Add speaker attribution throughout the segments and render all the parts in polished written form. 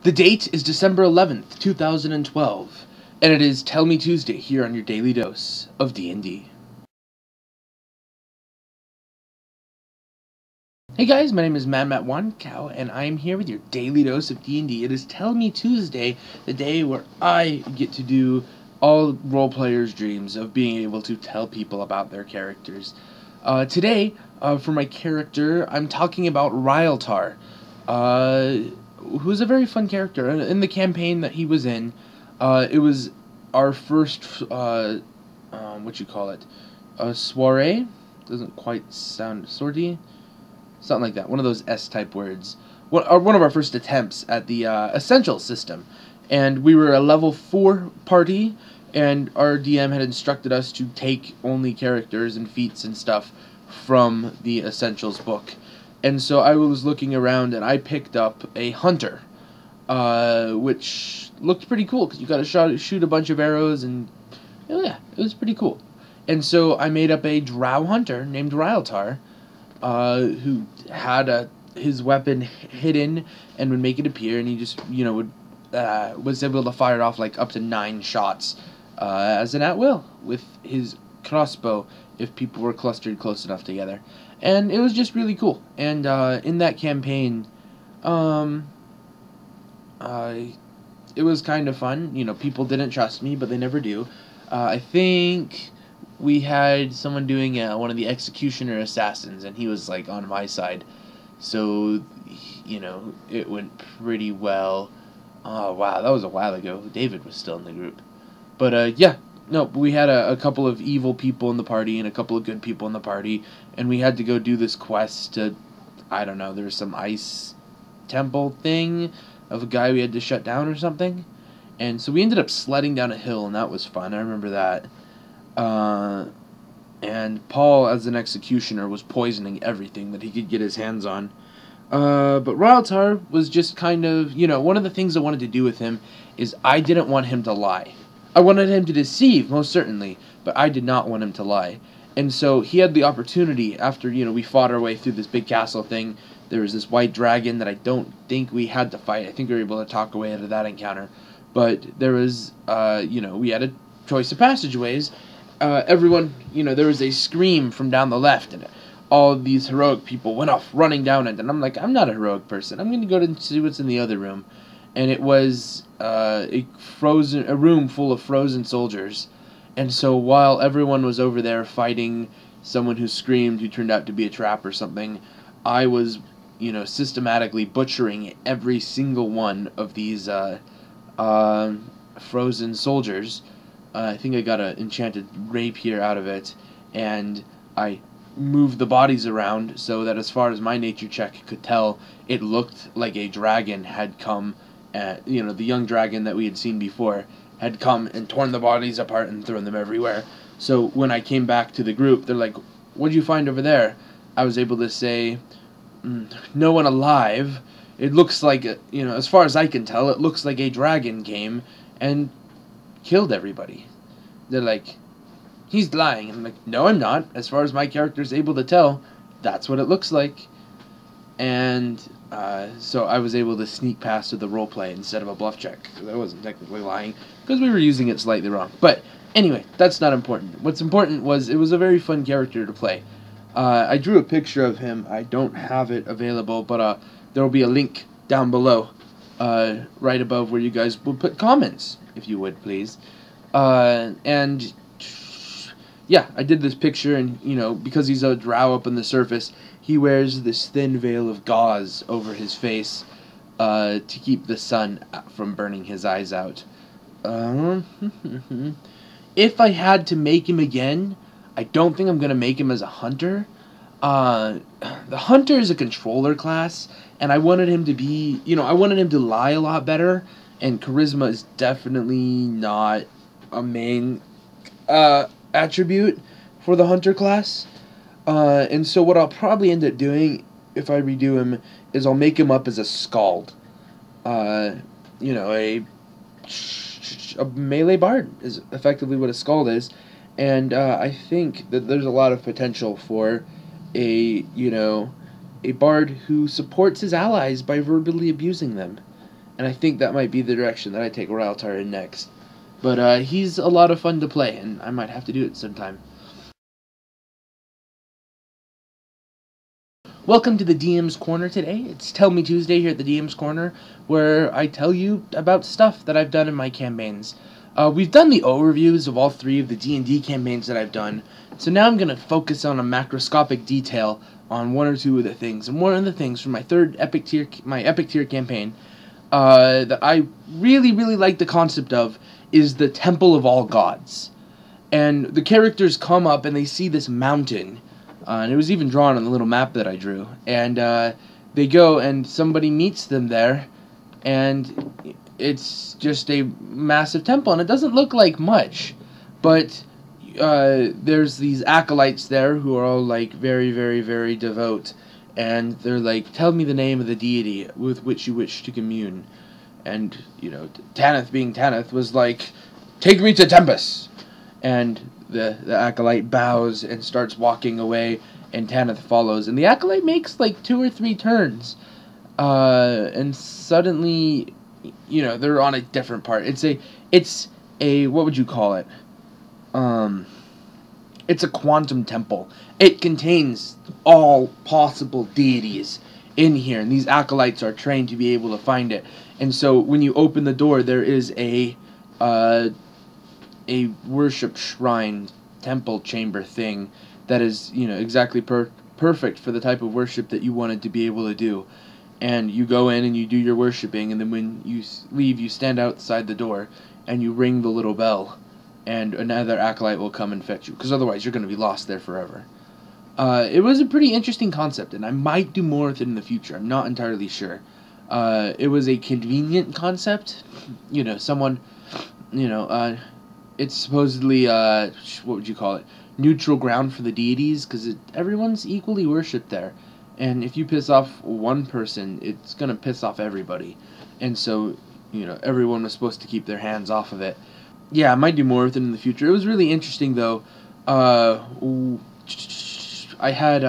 Speaker 1: The date is December 11th, 2012, and it is Tell Me Tuesday here on your daily dose of D&D. Hey guys, my name is MadMat1Cow, and I am here with your daily dose of D&D. It is Tell Me Tuesday, the day where I get to do all role players' dreams of being able to tell people about their characters. Today, for my character, I'm talking about Ryltar, who's a very fun character. In the campaign that he was in, it was our first, soiree? Doesn't quite sound sortie? Something like that. One of those S-type words. One of our first attempts at the Essential system. And we were a level 4 party, and our DM had instructed us to take only characters and feats and stuff from the Essentials book. And so I was looking around, and I picked up a hunter, which looked pretty cool, because you got to shoot a bunch of arrows, and oh yeah, it was pretty cool. And so I made up a drow hunter named Ryltar, who had his weapon hidden and would make it appear, and he just, was able to fire off like up to 9 shots as an at-will with his crossbow if people were clustered close enough together. And it was just really cool. And in that campaign, it was kind of fun. People didn't trust me, but they never do. I think we had someone doing one of the executioner assassins, and he was like on my side. So, it went pretty well. Oh, wow, that was a while ago. David was still in the group. But, yeah. No, we had a couple of evil people in the party and a couple of good people in the party, and we had to go do this quest to, I don't know, there's some ice temple thing of a guy we had to shut down or something. And so we ended up sledding down a hill, and that was fun. I remember that. And Paul, as an executioner, was poisoning everything that he could get his hands on. But Ryltar was just kind of, one of the things I wanted to do with him is I didn't want him to lie. I wanted him to deceive, most certainly, but I did not want him to lie. And so he had the opportunity after, we fought our way through this big castle thing. There was this white dragon that I don't think we had to fight. I think we were able to talk away out of that encounter. But there was, we had a choice of passageways. Everyone, there was a scream from down the left, and all of these heroic people went off running down it. And I'm like, I'm not a heroic person. I'm going to go and see what's in the other room. And it was a room full of frozen soldiers. And so while everyone was over there fighting someone who screamed, who turned out to be a trap or something, I was, systematically butchering every single one of these frozen soldiers. I think I got an enchanted rapier out of it, and I moved the bodies around so that as far as my nature check could tell, it looked like a dragon had come. The young dragon that we had seen before had come and torn the bodies apart and thrown them everywhere. So when I came back to the group, they're like, "What'd you find over there?" I was able to say, "No one alive. It looks like, as far as I can tell, it looks like a dragon came and killed everybody." They're like, "He's lying." And I'm like, "No, I'm not. As far as my character's able to tell, that's what it looks like." And so I was able to sneak past to the roleplay instead of a bluff check. So I wasn't technically lying, because we were using it slightly wrong. But anyway, that's not important. What's important was it was a very fun character to play. I drew a picture of him. I don't have it available, but there will be a link down below, right above where you guys will put comments, if you would, please. And yeah, I did this picture, and, because he's a drow up on the surface, he wears this thin veil of gauze over his face to keep the sun from burning his eyes out. If I had to make him again, I don't think I'm going to make him as a hunter. The hunter is a controller class, and I wanted him to be, I wanted him to lie a lot better, and charisma is definitely not a main attribute for the hunter class. And so what I'll probably end up doing if I redo him is I'll make him up as a skald. A melee bard is effectively what a skald is. And I think that there's a lot of potential for a bard who supports his allies by verbally abusing them. and I think that might be the direction that I take Ryltar in next. But he's a lot of fun to play, and I might have to do it sometime. Welcome to the DM's Corner today. It's Tell Me Tuesday here at the DM's Corner, where I tell you about stuff that I've done in my campaigns. We've done the overviews of all 3 of the D&D campaigns that I've done, so now I'm going to focus on a macroscopic detail on 1 or 2 of the things. And one of the things from my Epic Tier campaign that I really like the concept of is the Temple of All Gods. And the characters come up and they see this mountain, and it was even drawn on the little map that I drew. And they go and somebody meets them there, and it's just a massive temple, and it doesn't look like much, but there's these acolytes there who are all like very devout, and they're like, tell me the name of the deity with which you wish to commune. And, you know, Tanith, being Tanith, was like, take me to Tempest. And the acolyte bows and starts walking away, and Tanith follows. And the acolyte makes like 2 or 3 turns, and suddenly, you know, they're on a different part. It's a what would you call it? It's a quantum temple. It contains all possible deities in here, and these acolytes are trained to be able to find it. And so when you open the door, there is a worship shrine, temple chamber thing that is, you know, exactly perfect for the type of worship that you wanted to be able to do. And you go in and you do your worshiping, and then when you leave, you stand outside the door and you ring the little bell, and another acolyte will come and fetch you, because otherwise you're going to be lost there forever. It was a pretty interesting concept, and I might do more with it in the future. I'm not entirely sure. It was a convenient concept. You know, someone, you know, it's supposedly, what would you call it? Neutral ground for the deities, because everyone's equally worshipped there. And if you piss off one person, it's going to piss off everybody. And so, you know, everyone was supposed to keep their hands off of it. Yeah, I might do more with it in the future. It was really interesting, though. I had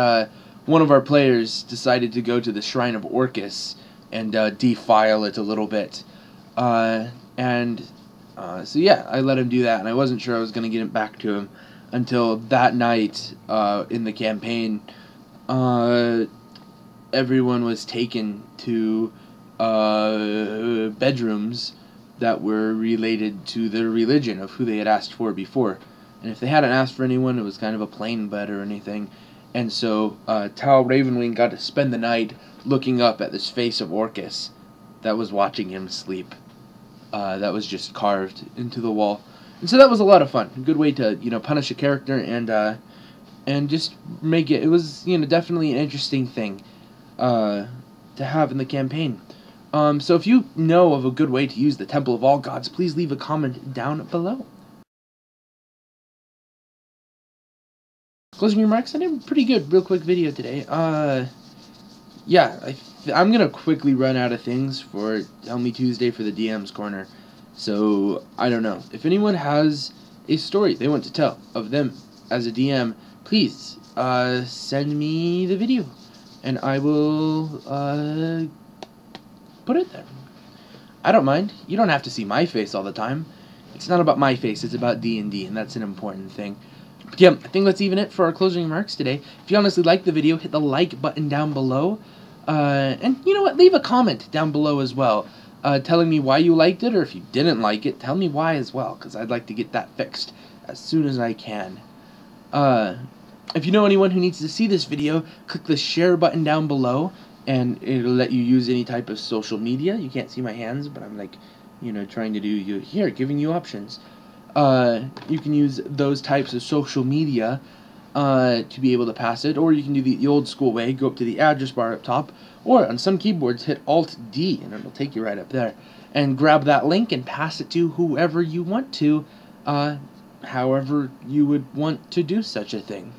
Speaker 1: one of our players decided to go to the Shrine of Orcus and defile it a little bit. So yeah, I let him do that, and I wasn't sure I was going to get it back to him until that night in the campaign. Everyone was taken to bedrooms that were related to their religion of who they had asked for before. And if they hadn't asked for anyone, it was kind of a plain bed or anything. And so Tal Ravenwing got to spend the night looking up at this face of Orcus that was watching him sleep. That was just carved into the wall. And so that was a lot of fun. A good way to, you know, punish a character and just make it. It was, you know, definitely an interesting thing to have in the campaign. So if you know of a good way to use the Temple of All Gods, please leave a comment down below. Closing remarks, I did a pretty good, real quick video today. Yeah, I'm going to quickly run out of things for Tell Me Tuesday for the DM's Corner. So, I don't know. If anyone has a story they want to tell of them as a DM, please send me the video, and I will put it there. I don't mind. You don't have to see my face all the time. It's not about my face, it's about D&D, and that's an important thing. But yeah, I think that's even it for our closing remarks today. If you honestly liked the video, hit the like button down below. And you know what? Leave a comment down below as well, telling me why you liked it, or if you didn't like it, tell me why as well, because I'd like to get that fixed as soon as I can. If you know anyone who needs to see this video, click the share button down below, and it'll let you use any type of social media. You can't see my hands, but I'm like, you know, trying to do here, giving you options. You can use those types of social media to be able to pass it, or you can do the old school way, go up to the address bar up top, or on some keyboards hit Alt-D, and it'll take you right up there, and grab that link and pass it to whoever you want to, however you would want to do such a thing.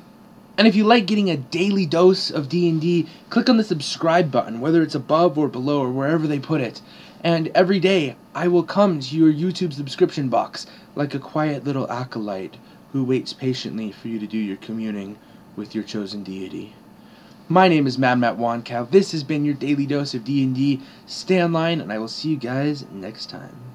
Speaker 1: And if you like getting a daily dose of D&D, click on the subscribe button, whether it's above or below or wherever they put it. And every day, I will come to your YouTube subscription box like a quiet little acolyte who waits patiently for you to do your communing with your chosen deity. My name is Mad Matt Wankow. This has been your daily dose of D&D. Stay online, and I will see you guys next time.